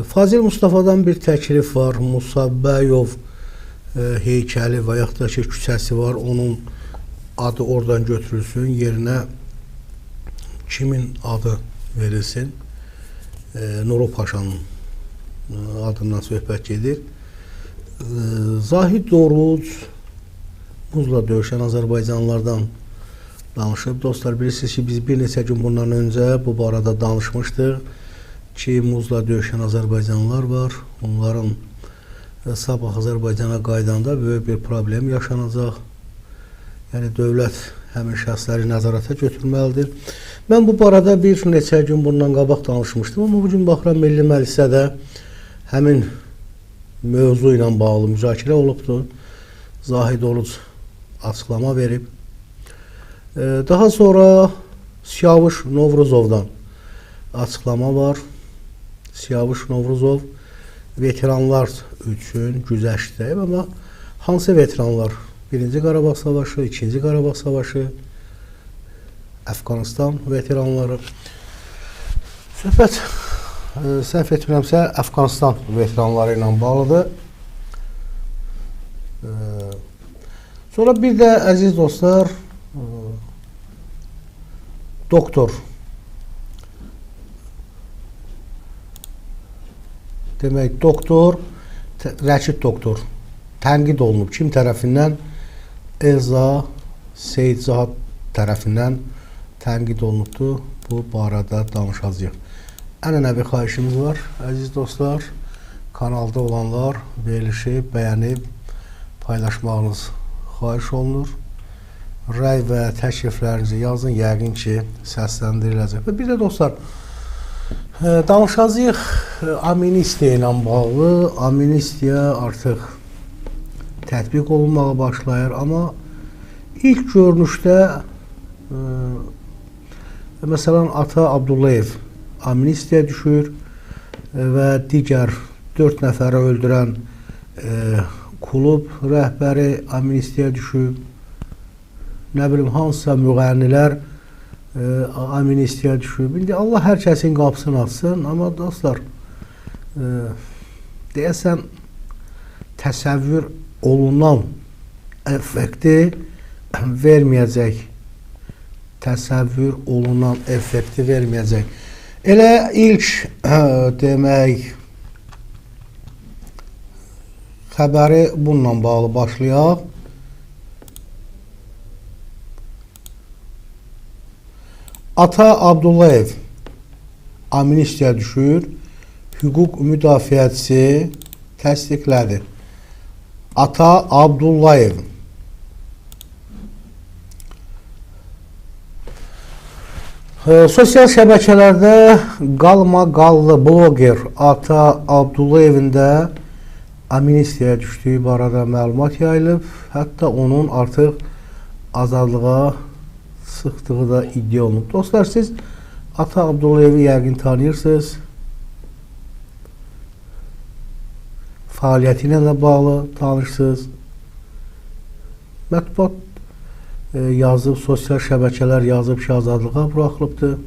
Fazil Mustafadan bir təklif var. Musabbayov heykəli və yaxud da ki, küçəsi var. Onun adı oradan götürülsün. Yerinə kimin adı verilsin? Nuru Paşanın adından söhbət gedir. Zahid Oruc buzla döyüşən Azərbaycanlılardan danışıb. Dostlar, bilirsiniz ki, biz bir neçə gün bundan öncə bu barədə danışmışdıq ki, muzla döyüşən Azərbaycanlılar var. Onların sabah Azərbaycana qaydanda böyük bir problem yaşanacaq. Yəni, dövlət həmin şəxsləri nəzarətə götürməlidir. Mən bu barədə bir neçə gün bundan qabaq danışmışdım, amma bugün baxıram Milli Məclisədə həmin mövzu ilə bağlı müzakirə olubdur. Zahid Oruc açıqlama verib. Daha sonra Siyavuş Novruzovdan açıqlama var. Siyavuş Novruzov veteranlar üçün güzəştdəyib, amma hansı veteranlar? 1-ci Qarabağ Savaşı, 2-ci Qarabağ Savaşı, Əfqanistan veteranları. Söhbət, səhv etmirəmsə, Əfqanistan veteranları ilə bağlıdır. Sonra bir də, əziz dostlar, doktor, demək, doktor, Rəşid doktor tənqid olunub. Kim tərəfindən? Elza Seyidzaad tərəfindən tənqid olunubdur. Bu barədə danışacağıq. Ənənəvi xahişimiz var, əziz dostlar. Kanalda olanlar verilişi bəyənib paylaşmağınız xahiş olunur. Rəy və təkliflərinizi yazın, yəqin ki, səsləndiriləcək. Və bir də dostlar, danışacağıq amnistiya ilə bağlı. Amnistiya artıq tətbiq olunmağa başlayır, amma ilk görünüşdə məsələn Ata Abdullayev amnistiya düşür və digər 4 nəfəri öldürən klub rəhbəri amnistiya düşür. Nə bilim, hansısa müğənnilər amnistiya düşür. İndi Allah hər kəsin qapısını açsın, amma dostlar, deyəsən təsəvvür olunan effekti verməyəcək. Təsəvvür olunan effekti verməyəcək. Elə ilk demək xəbəri bununla bağlı başlayaq. Ata Abdullayev amnistiya düşür, hüquq müdafiəçisi təsdiqlədi. Ata Abdullayev sosial şəbəkələrdə qalmaqallı bloger Ata Abdullayevin də amnistiyaya düşdüyü barədə məlumat yayılıb. Hətta onun artıq azadlığa sıxdığı da iddia olunub. Dostlar, siz Ata Abdullayevi yəqin tanıyırsınız. Fəaliyyəti ilə də bağlı tanışsınız. Mətbuat yazıb, sosial şəbəkələr yazıb ki, azadlığa buraxılıbdır.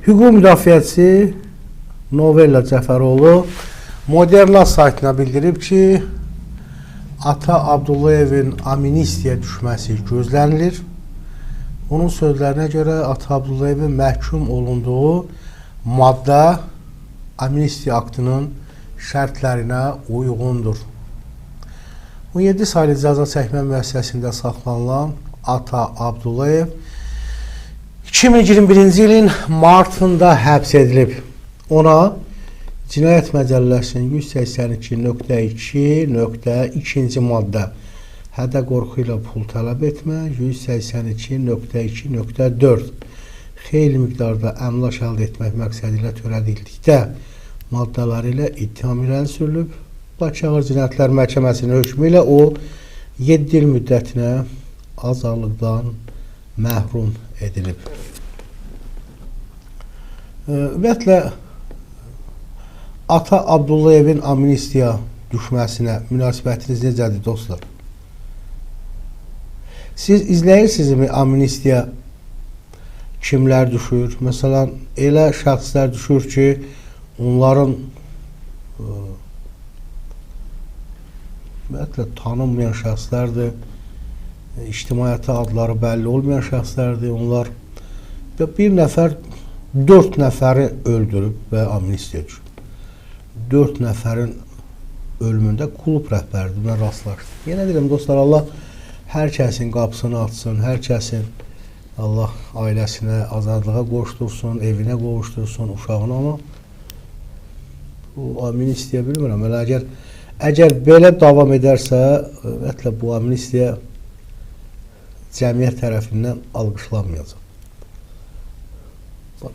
Hüquq müdafiəçisi Novella Cəfəroğlu Moderna saytına bildirib ki, Ata Abdullayevin amnistiya düşməsi gözlənilir. Onun sözlərinə görə Ata Abdullayevin məhkum olunduğu maddə amnistiya aktının şərtlərinə uyğundur. 17 saylı cəza çəkmə müəssisəsində saxlanılan Ata Abdullayev 2021-ci ilin martında həbs edilib. Ona Cinayət Məcəlləsinin 182.2.2-ci maddə hədə qorxu ilə pul tələb etmə, 182.2.4 xeyli miqdarda əmlak əldə etmək məqsədi ilə törədildikdə maddələri ilə ittiham irəli sürülüb. Bakı Ağır Cinayətlər Məhkəməsinin hökmü ilə o 7 il müddətinə azadlıqdan məhrum edilib. Ümumiyyətlə, Ata Abdullayevin amnistiya düşməsinə münasibətiniz necədir, dostlar? Siz izləyirsinizmi amnistiya kimlər düşür? Məsələn, elə şəxslər düşür ki, onların ümumiyyətlə tanınmayan şəxslərdir, ictimaiyyətə adları bəlli olmayan şəxslərdir. Onlar bir nəfər 4 nəfəri öldürüb və amnistiya üçün. 4 nəfərin ölümündə klub rəhbəridir, mən rastlaşdım. Yenə deyirəm dostlar, Allah hər kəsin qapısını açsın, hər kəsin Allah ailəsinə, azadlığa qovuşdursun, evinə qovuşdursun, uşağına, amma bu amnistiya bilmirəm. Əgər belə davam edərsə, ümumiyyətlə bu amnistiya cəmiyyət tərəfindən alqışlanmayacaq.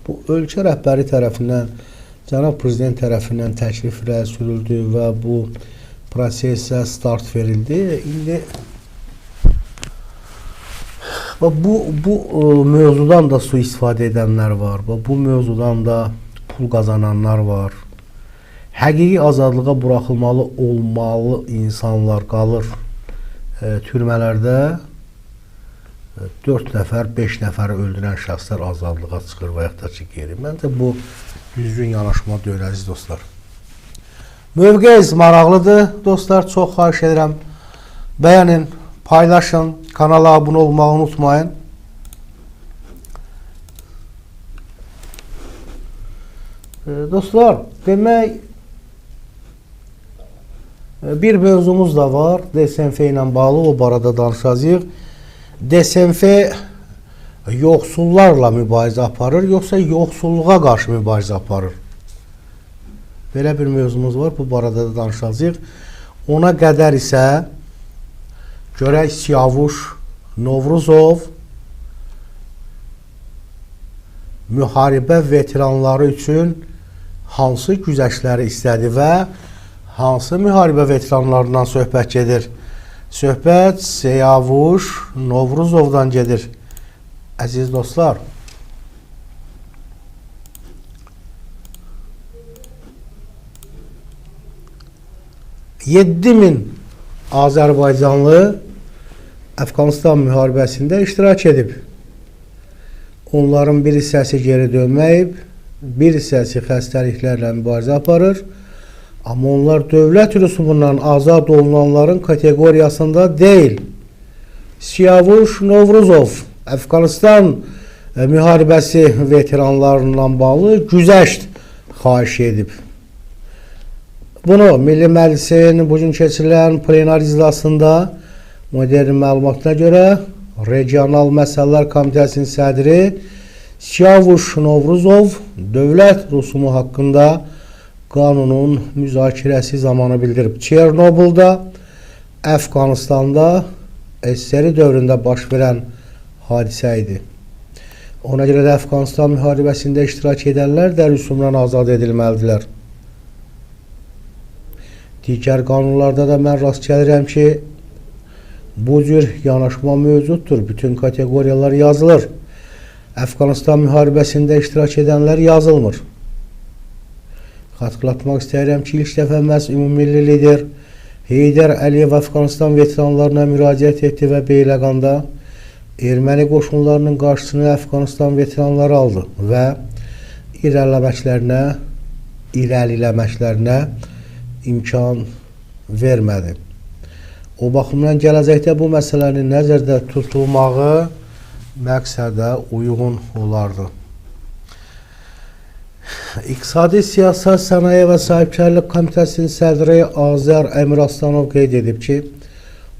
Bu ölkə rəhbəri tərəfindən, cənab prezident tərəfindən təklif irəli sürüldü və bu prosesə start verildi. İndi bu mövzudan da sui-istifadə edənlər var, bu mövzudan da pul qazananlar var. Həqiqi azadlığa buraxılmalı olmalı insanlar qalır türmələrdə. 4 nəfər, 5 nəfəri öldürən şəxslər azadlığa çıxır və yaxud da ki, geri. Məncə bu düzgün yanaşma deyil, əziz dostlar. Mövqeyiz maraqlıdır, dostlar. Çox xahiş edirəm. Bəyənin, paylaşın, kanala abunə olmağı unutmayın. Dostlar, demək bir mövzumuz da var. DSNF ilə bağlı, o barədə danışacağıq. DSNF yoxsullarla mübarizə aparır, yoxsa yoxsulluğa qarşı mübarizə aparır? Belə bir mövzumuz var, bu barədə də danışacağıq. Ona qədər isə görək Siyavuş Novruzov müharibə veteranları üçün hansı güzəştləri istədi və hansı müharibə veteranlarından söhbət gedir? Söhbət Siyavuş Novruzovdan gedir. Əziz dostlar, $7.000 Azərbaycanlı Əfqanistan müharibəsində iştirak edib. Onların bir hissəsi geri dönməyib, bir hissəsi xəstəliklərlə mübarizə aparır. Amma onlar dövlət rüsumundan azad olunanların kateqoriyasında deyil. Siyavuş Novruzov Əfqanistan müharibəsi veteranlarından bağlı güzəşt xahiş edib. Bunu Milli Məclisin bugün keçirilən plenar iclasında modern məlumatına görə Regional Məsələlər Komitəsinin sədri Siyavuş Novruzov dövlət rüsumu haqqında qanunun müzakirəsi zamanı bildirib. Çernobılda, Əfqanistanda SSR dövründə baş verən hadisə idi. Ona görə də Əfqanistan müharibəsində iştirak edənlər də rüsumdan azad edilməlidirlər. Digər qanunlarda da mən rast gəlirəm ki, bu cür yanaşma mövcuddur. Bütün kateqoriyalar yazılır. Əfqanistan müharibəsində iştirak edənlər yazılmır. Xatırlatmaq istəyirəm ki, ilk dəfə məhz ümummilli lider Heydər Əliyev Əfqanistan veteranlarına müraciət etdi və Beyləqanda erməni qoşunlarının qarşısını Əfqanistan veteranları aldı və irəliləməklərinə imkan vermədi. O baxımdan gələcəkdə bu məsələnin nəzərdə tutulmağı məqsədə uyğun olardı. İqtisadi Siyasət, Sənaye və Sahibkarlıq Komitəsinin sədri Azər Əmiraslanov qeyd edib ki,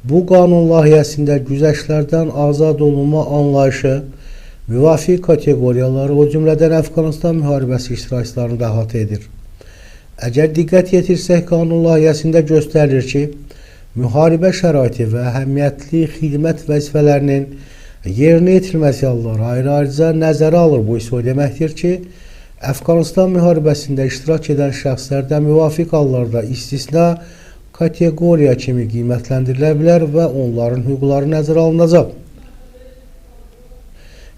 bu qanun layihəsində güzəştlərdən azad olunma anlayışı müvafiq kateqoriyaları, o cümlədən Əfqanistan müharibəsi iştirakçılarını da əhatə edir. Əgər diqqət yetirsək, qanun layihəsində göstərilir ki, müharibə şəraiti və əhəmiyyətli xidmət vəzifələrinin yerinə yetirilməsi halları ayrı-ayrıca nəzərə alır. Bu isə o deməkdir ki, Əfqanistan müharibəsində iştirak edən şəxslərdən müvafiq hallarda istisna kateqoriya kimi qiymətləndirilə bilər və onların hüquqları nəzərə alınacaq.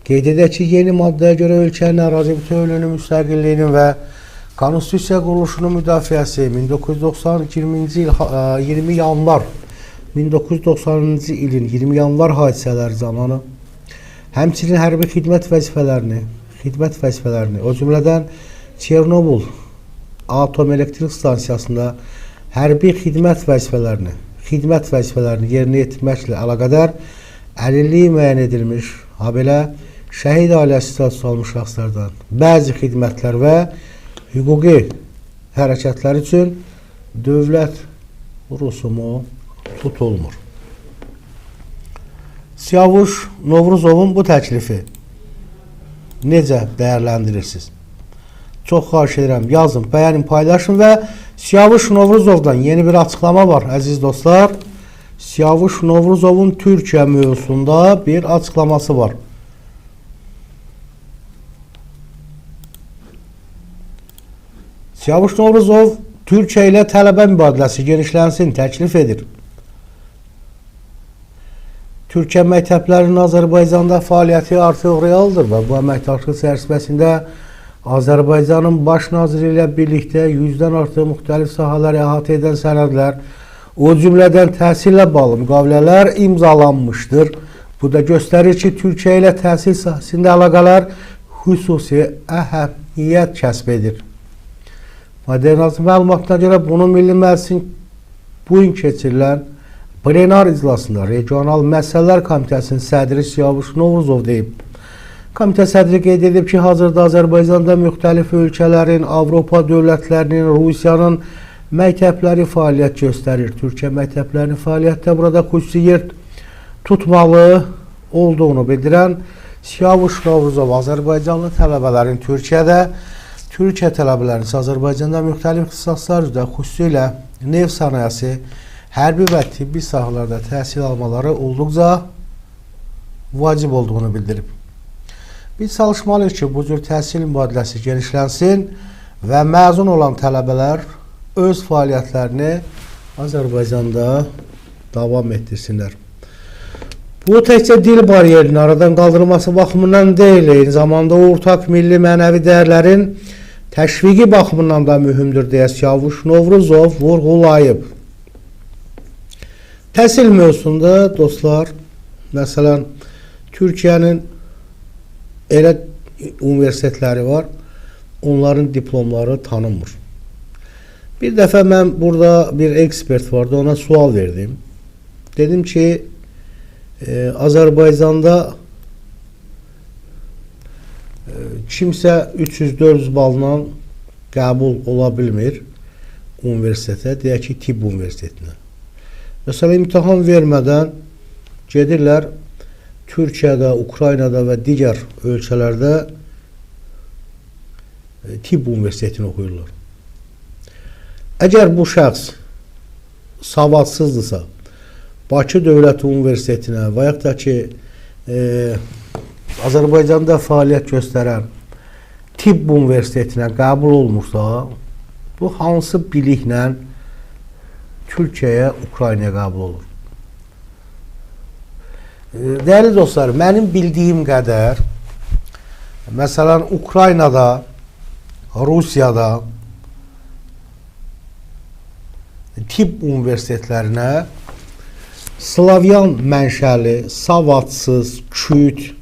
Qeyd edək ki, yeni maddəyə görə ölkənin ərazi bütövlüyünün, müstəqilliyinin və Konstitusiya quruluşunun müdafiəsi 1990-cı ilin 20 yanvar hadisələri zamanı həmçinin hərbi xidmət vəzifələrini, o cümlədən Çernobıl atom elektrik stansiyasında hərbi xidmət vəzifələrini yerinə yetirməklə əlaqədar əlilliyi müəyyən edilmiş, habelə şəhid ailəsi statusu almış şəxslərdən bəzi xidmətlər və hüquqi hərəkətlər üçün dövlət rüsumu tutulmur. Siyavuş Novruzovun bu təklifi necə dəyərləndirirsiniz? Çox xahiş edirəm, yazın, bəyənin, paylaşın və Siyavuş Novruzovdan yeni bir açıqlama var, əziz dostlar. Siyavuş Novruzovun Türkiyə mövzusunda bir açıqlaması var. Siyavuş Novruzov Türkiyə ilə tələbə mübadiləsi genişlənsin təklif edir. Türkiyə məktəblərinin Azərbaycanda fəaliyyəti artıq realdır və bu əməkdaşlıq çərçivəsində Azərbaycanın baş naziri ilə birlikdə 100-dən artıq müxtəlif sahələri əhatə edən sənədlər, o cümlədən təhsillə bağlı müqavilələr imzalanmışdır. Bu da göstərir ki, Türkiyə ilə təhsil sahəsində əlaqələr xüsusi əhəmiyyət kəsb edir. Modernizm məlumatına görə bunu Milli Məclisin bugün keçirilən plenar iclasında Regional Məsələlər Komitəsinin sədri Siyavuş Novruzov deyib. Komitə sədri qeyd edib ki, hazırda Azərbaycanda müxtəlif ölkələrin, Avropa dövlətlərinin, Rusiyanın məktəbləri fəaliyyət göstərir. Türkiyə məktəblərinin fəaliyyətdə burada xüsusi yer tutmalı olduğunu bildirən Siyavuş Novruzov Azərbaycanlı tələbələrin Türkiyə tələbələrinin Azərbaycanda müxtəlif ixtisaslar üzrə xüsusilə neft sənayesi, hərbi və tibbi sahələrdə təhsil almaları olduqca vacib olduğunu bildirib. Biz çalışmalıyıq ki, bu cür təhsil mübadiləsi genişlənsin və məzun olan tələbələr öz fəaliyyətlərini Azərbaycanda davam etdirsinlər. Bu təkcə dil bariyerinin aradan qaldırılması baxımından deyil, eyni zamanda ortaq milli mənəvi dəyərlərin təşviqi baxımından da mühümdür deyə Siyavuş Novruzov vurğulayıb. Təhsil mövzusunda dostlar, məsələn, Türkiyənin elə universitetləri var, onların diplomları tanınmır. Bir dəfə mən burada bir ekspert vardı, ona sual verdim. Dedim ki, Azərbaycanda kimsə 300-400 balla qəbul ola bilmir universitetə, deyək ki, tibb universitetinə. Məsələn, imtahan vermədən gedirlər Türkiyədə, Ukraynada və digər ölkələrdə tibb universitetini oxuyurlar. Əgər bu şəxs savadsızdırsa, Bakı Dövlət Universitetinə və yaxud da ki, Azərbaycanda fəaliyyət göstərən tibb universitetinə qəbul olmursa, bu hansı biliklə Türkiyəyə, Ukraynaya qəbul olur? Dəyərli dostlar, mənim bildiyim qədər, məsələn, Ukraynada, Rusiyada tibb universitetlərinə Slavyan mənşəli, savadsız, küt,